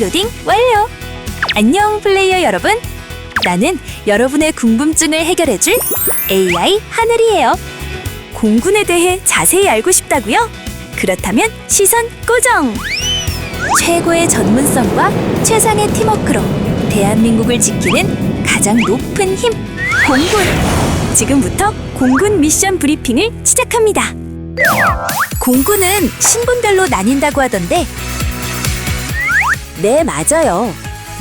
다운로딩 완료! 안녕 플레이어 여러분! 나는 여러분의 궁금증을 해결해줄 AI 하늘이에요. 공군에 대해 자세히 알고 싶다고요? 그렇다면 시선 고정! 최고의 전문성과 최상의 팀워크로 대한민국을 지키는 가장 높은 힘, 공군! 지금부터 공군 미션 브리핑을 시작합니다. 공군은 신분별로 나뉜다고 하던데 네, 맞아요.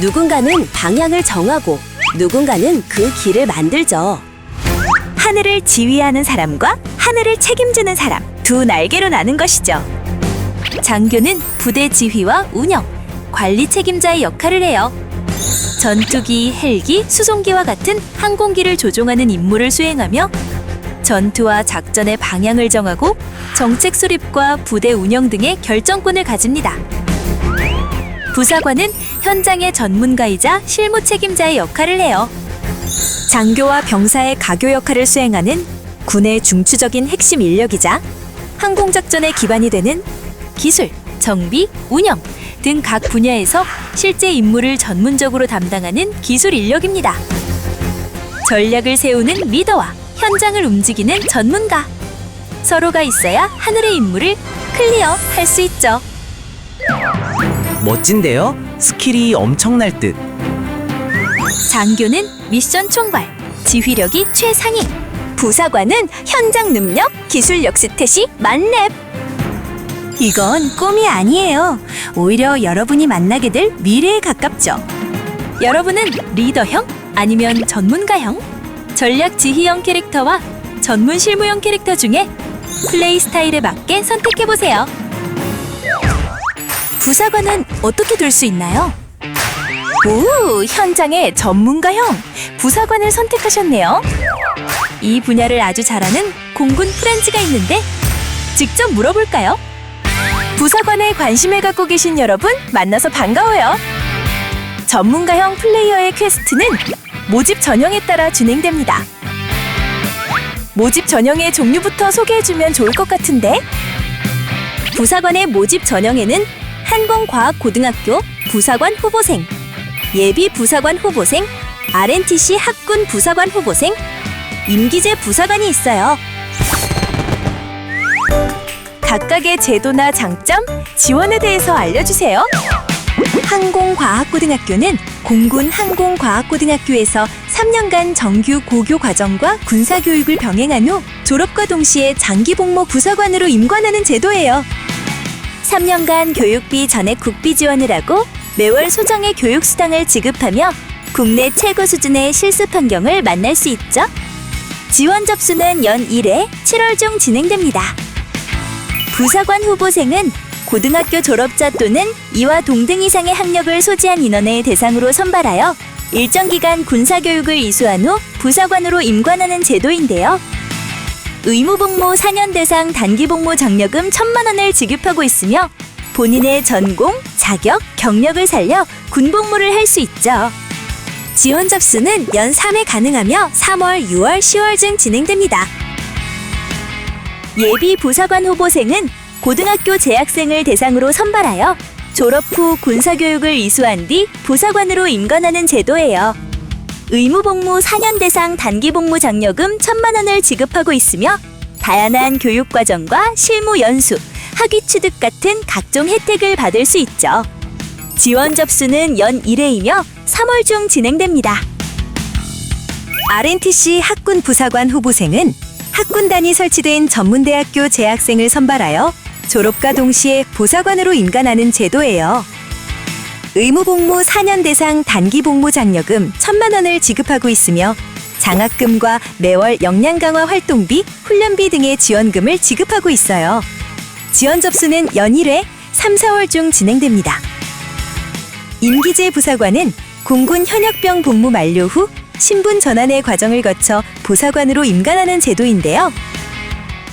누군가는 방향을 정하고 누군가는 그 길을 만들죠. 하늘을 지휘하는 사람과 하늘을 책임지는 사람, 두 날개로 나눈 것이죠. 장교는 부대 지휘와 운영, 관리 책임자의 역할을 해요. 전투기, 헬기, 수송기와 같은 항공기를 조종하는 임무를 수행하며 전투와 작전의 방향을 정하고 정책 수립과 부대 운영 등의 결정권을 가집니다. 부사관은 현장의 전문가이자 실무 책임자의 역할을 해요. 장교와 병사의 가교 역할을 수행하는 군의 중추적인 핵심 인력이자 항공작전의 기반이 되는 기술, 정비, 운영 등 각 분야에서 실제 임무를 전문적으로 담당하는 기술 인력입니다. 전략을 세우는 리더와 현장을 움직이는 전문가. 서로가 있어야 하늘의 임무를 클리어할 수 있죠. 멋진데요? 스킬이 엄청날 듯. 장교는 미션 총괄, 지휘력이 최상위. 부사관은 현장 능력, 기술력 스탯이 만렙. 이건 꿈이 아니에요. 오히려 여러분이 만나게 될 미래에 가깝죠. 여러분은 리더형 아니면 전문가형? 전략 지휘형 캐릭터와 전문 실무형 캐릭터 중에 플레이 스타일에 맞게 선택해보세요. 부사관은 어떻게 될 수 있나요? 오, 현장의 전문가형 부사관을 선택하셨네요. 이 분야를 아주 잘하는 공군 프렌즈가 있는데 직접 물어볼까요? 부사관에 관심을 갖고 계신 여러분 만나서 반가워요. 전문가형 플레이어의 퀘스트는 모집 전형에 따라 진행됩니다. 모집 전형의 종류부터 소개해주면 좋을 것 같은데 부사관의 모집 전형에는 항공과학고등학교 부사관 후보생, 예비 부사관 후보생, RNTC 학군 부사관 후보생, 임기제 부사관이 있어요. 각각의 제도나 장점, 지원에 대해서 알려주세요. 항공과학고등학교는 공군 항공과학고등학교에서 3년간 정규 고교 과정과 군사교육을 병행한 후 졸업과 동시에 장기복무 부사관으로 임관하는 제도예요. 3년간 교육비 전액 국비 지원을 하고 매월 소정의 교육수당을 지급하며 국내 최고 수준의 실습 환경을 만날 수 있죠. 지원 접수는 연 1회 7월 중 진행됩니다. 부사관 후보생은 고등학교 졸업자 또는 이와 동등 이상의 학력을 소지한 인원을 대상으로 선발하여 일정 기간 군사교육을 이수한 후 부사관으로 임관하는 제도인데요. 의무복무 4년 대상 단기복무 장려금 1,000만 원을 지급하고 있으며 본인의 전공, 자격, 경력을 살려 군복무를 할 수 있죠. 지원 접수는 연 3회 가능하며 3월, 6월, 10월 중 진행됩니다. 예비 부사관 후보생은 고등학교 재학생을 대상으로 선발하여 졸업 후 군사교육을 이수한 뒤 부사관으로 임관하는 제도예요. 의무복무 4년 대상 단기복무 장려금 1,000만 원을 지급하고 있으며 다양한 교육과정과 실무 연수, 학위 취득 같은 각종 혜택을 받을 수 있죠. 지원 접수는 연 1회이며 3월 중 진행됩니다. RNTC 학군 부사관 후보생은 학군단이 설치된 전문대학교 재학생을 선발하여 졸업과 동시에 부사관으로 임관하는 제도예요. 의무복무 4년 대상 단기복무 장려금 1,000만 원을 지급하고 있으며 장학금과 매월 역량 강화 활동비, 훈련비 등의 지원금을 지급하고 있어요. 지원 접수는 연 1회 3, 4월 중 진행됩니다. 임기제 부사관은 공군 현역병 복무 만료 후 신분 전환의 과정을 거쳐 부사관으로 임관하는 제도인데요.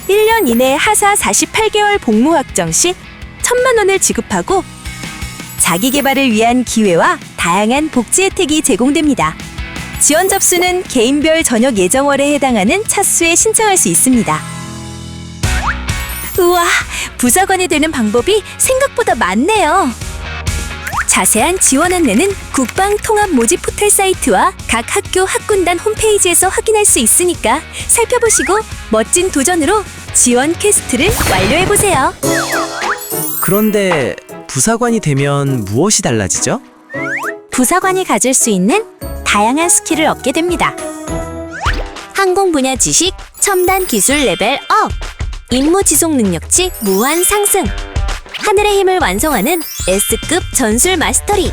1년 이내 하사 48개월 복무 확정 시 1,000만 원을 지급하고 자기 개발을 위한 기회와 다양한 복지 혜택이 제공됩니다. 지원 접수는 개인별 전역 예정월에 해당하는 차수에 신청할 수 있습니다. 우와, 부사관이 되는 방법이 생각보다 많네요. 자세한 지원 안내는 국방 통합 모집 포털 사이트와 각 학교 학군단 홈페이지에서 확인할 수 있으니까 살펴보시고 멋진 도전으로 지원 퀘스트를 완료해보세요. 그런데 부사관이 되면 무엇이 달라지죠? 부사관이 가질 수 있는 다양한 스킬을 얻게 됩니다. 항공 분야 지식, 첨단 기술 레벨 업, 임무 지속 능력치 무한 상승, 하늘의 힘을 완성하는 S급 전술 마스터리,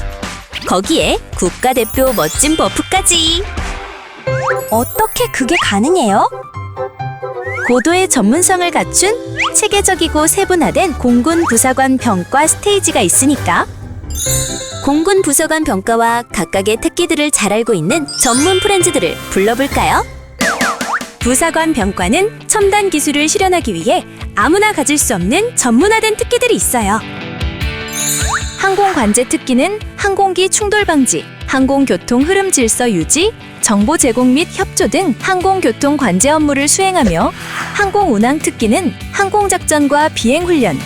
거기에 국가대표 멋진 버프까지. 어떻게 그게 가능해요? 고도의 전문성을 갖춘 체계적이고 세분화된 공군 부사관 병과 스테이지가 있으니까 공군 부사관 병과와 각각의 특기들을 잘 알고 있는 전문 프렌즈들을 불러볼까요? 부사관 병과는 첨단 기술을 실현하기 위해 아무나 가질 수 없는 전문화된 특기들이 있어요. 항공관제 특기는 항공기 충돌 방지, 항공교통 흐름 질서 유지, 정보 제공 및 협조 등 항공교통 관제 업무를 수행하며, 항공운항 특기는 항공작전과 비행훈련,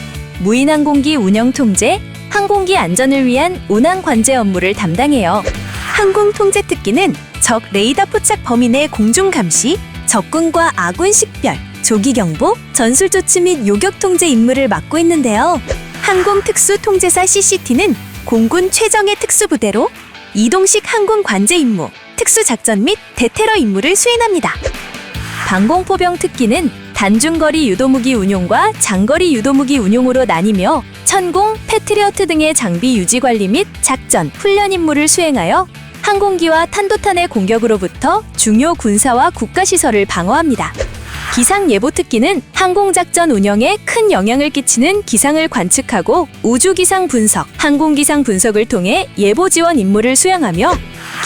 무인항공기 운영 통제, 항공기 안전을 위한 운항 관제 업무를 담당해요. 항공통제 특기는 적 레이더 포착 범위 내 공중 감시, 적군과 아군 식별, 조기 경보, 전술 조치 및 요격 통제 임무를 맡고 있는데요. 항공특수통제사 CCT는 공군 최정예 특수부대로 이동식 항공 관제 임무, 특수작전 및 대테러 임무를 수행합니다. 방공포병 특기는 단중거리 유도무기 운용과 장거리 유도무기 운용으로 나뉘며 천공, 패트리어트 등의 장비 유지 관리 및 작전, 훈련 임무를 수행하여 항공기와 탄도탄의 공격으로부터 중요 군사와 국가시설을 방어합니다. 기상예보 특기는 항공작전 운영에 큰 영향을 끼치는 기상을 관측하고 우주기상 분석, 항공기상 분석을 통해 예보 지원 임무를 수행하며,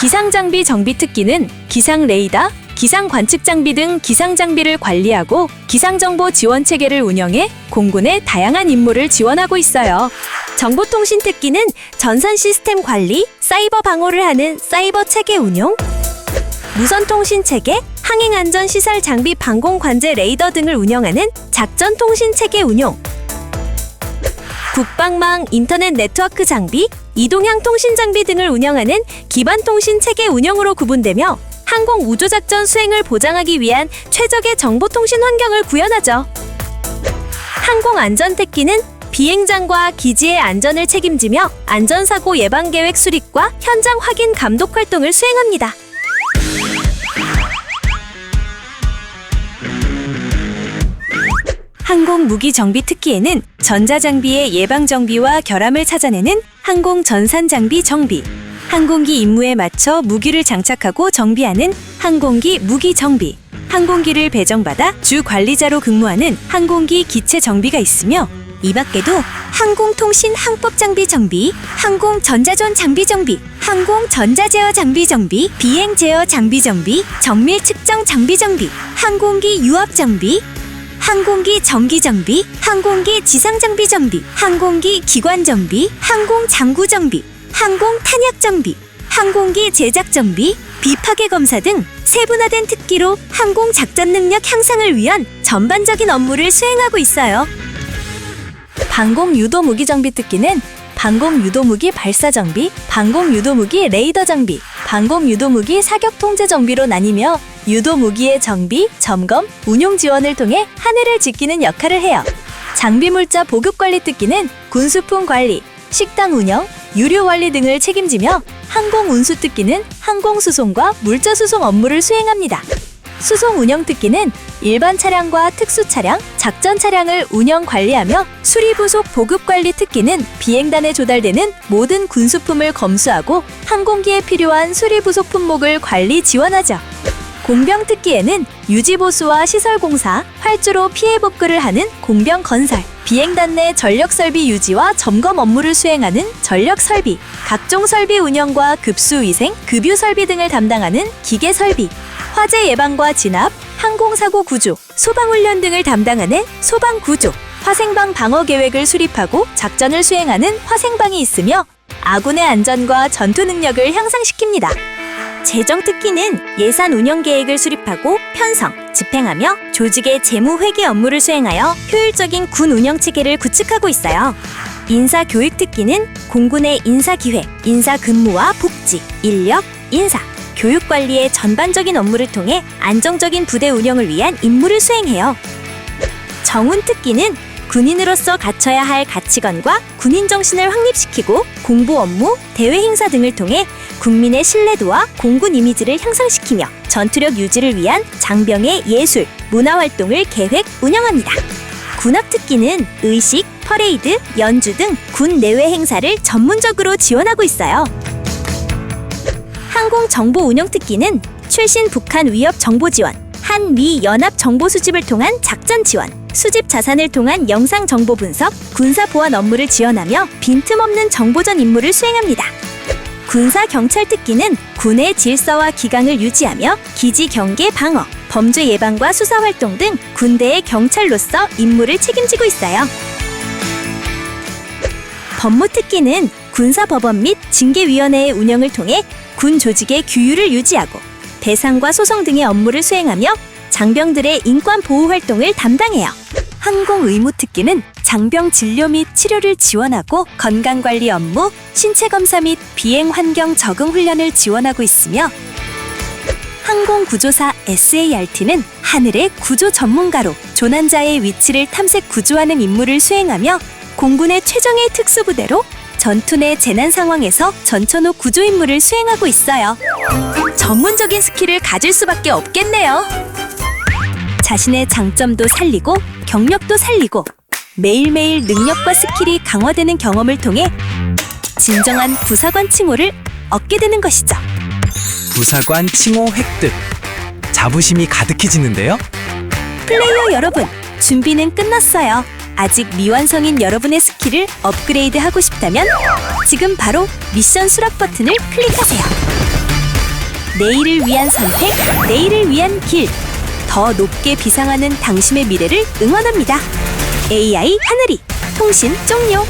기상장비 정비 특기는 기상 레이더, 기상 관측 장비 등 기상 장비를 관리하고 기상정보 지원 체계를 운영해 공군의 다양한 임무를 지원하고 있어요. 정보통신 특기는 전산 시스템 관리, 사이버 방어를 하는 사이버 체계 운용, 무선통신 체계, 항행안전 시설 장비 방공 관제 레이더 등을 운영하는 작전 통신 체계 운용, 국방망 인터넷 네트워크 장비, 이동형 통신 장비 등을 운영하는 기반 통신 체계 운영으로 구분되며, 항공 우주작전 수행을 보장하기 위한 최적의 정보통신 환경을 구현하죠. 항공안전 특기는 비행장과 기지의 안전을 책임지며 안전사고 예방계획 수립과 현장 확인 감독 활동을 수행합니다. 항공무기정비 특기에는 전자장비의 예방정비와 결함을 찾아내는 항공전산장비 정비, 항공기 임무에 맞춰 무기를 장착하고 정비하는 항공기 무기정비, 항공기를 배정받아 주 관리자로 근무하는 항공기 기체 정비가 있으며, 이 밖에도 항공통신 항법 장비 정비, 항공전자전 장비 정비, 항공전자제어 장비 정비, 비행 제어 장비 정비, 정밀 측정 장비 정비, 항공기 유압 정비, 항공기 정기 정비, 항공기 지상 장비 정비, 항공기 기관 정비, 항공 장구 정비, 항공 탄약 정비, 항공기 제작 정비, 비파괴 검사 등 세분화된 특기로 항공 작전 능력 향상을 위한 전반적인 업무를 수행하고 있어요. 방공 유도 무기 정비 특기는 방공 유도 무기 발사 정비, 방공 유도 무기 레이더 정비, 방공 유도 무기 사격 통제 정비로 나뉘며, 유도 무기의 정비, 점검, 운용 지원을 통해 하늘을 지키는 역할을 해요. 장비 물자 보급 관리 특기는 군수품 관리, 식당 운영, 유류 관리 등을 책임지며, 항공 운수 특기는 항공 수송과 물자 수송 업무를 수행합니다. 수송 운영 특기는 일반 차량과 특수 차량, 작전 차량을 운영 관리하며, 수리 부속 보급 관리 특기는 비행단에 조달되는 모든 군수품을 검수하고 항공기에 필요한 수리 부속 품목을 관리 지원하죠. 공병 특기에는 유지 보수와 시설 공사, 활주로 피해 복구를 하는 공병 건설, 비행단 내 전력 설비 유지와 점검 업무를 수행하는 전력 설비, 각종 설비 운영과 급수 위생, 급유 설비 등을 담당하는 기계 설비, 화재 예방과 진압, 항공사고 구조, 소방훈련 등을 담당하는 소방구조, 화생방 방어 계획을 수립하고 작전을 수행하는 화생방이 있으며, 아군의 안전과 전투 능력을 향상시킵니다. 재정 특기는 예산 운영 계획을 수립하고 편성, 집행하며 조직의 재무 회계 업무를 수행하여 효율적인 군 운영 체계를 구축하고 있어요. 인사교육 특기는 공군의 인사기획, 인사근무와 복지, 인력, 인사, 교육관리의 전반적인 업무를 통해 안정적인 부대 운영을 위한 임무를 수행해요. 정훈 특기는 군인으로서 갖춰야 할 가치관과 군인 정신을 확립시키고 공부 업무, 대외 행사 등을 통해 국민의 신뢰도와 공군 이미지를 향상시키며 전투력 유지를 위한 장병의 예술, 문화 활동을 계획, 운영합니다. 군합 특기는 의식, 퍼레이드, 연주 등 군 내외 행사를 전문적으로 지원하고 있어요. 항공정보 운영 특기는 최신 북한 위협 정보 지원, 한미 연합 정보 수집을 통한 작전 지원, 수집 자산을 통한 영상 정보 분석, 군사 보안 업무를 지원하며 빈틈없는 정보전 임무를 수행합니다. 군사 경찰 특기는 군의 질서와 기강을 유지하며 기지 경계 방어, 범죄 예방과 수사 활동 등 군대의 경찰로서 임무를 책임지고 있어요. 법무 특기는 군사법원 및 징계위원회의 운영을 통해 군 조직의 규율을 유지하고 배상과 소송 등의 업무를 수행하며 장병들의 인권 보호 활동을 담당해요. 항공 의무 특기는 장병 진료 및 치료를 지원하고 건강관리 업무, 신체 검사 및 비행 환경 적응 훈련을 지원하고 있으며 항공구조사 SART는 하늘의 구조 전문가로 조난자의 위치를 탐색 구조하는 임무를 수행하며 공군의 최정예 특수부대로 전투 내 재난 상황에서 전천후 구조 임무를 수행하고 있어요. 전문적인 스킬을 가질 수밖에 없겠네요. 자신의 장점도 살리고 경력도 살리고 매일매일 능력과 스킬이 강화되는 경험을 통해 진정한 부사관 칭호를 얻게 되는 것이죠. 부사관 칭호 획득. 자부심이 가득해지는데요? 플레이어 여러분, 준비는 끝났어요. 아직 미완성인 여러분의 스킬을 업그레이드하고 싶다면 지금 바로 미션 수락 버튼을 클릭하세요. 내일을 위한 선택, 내일을 위한 길. 더 높게 비상하는 당신의 미래를 응원합니다. AI 하늘이 통신 종료.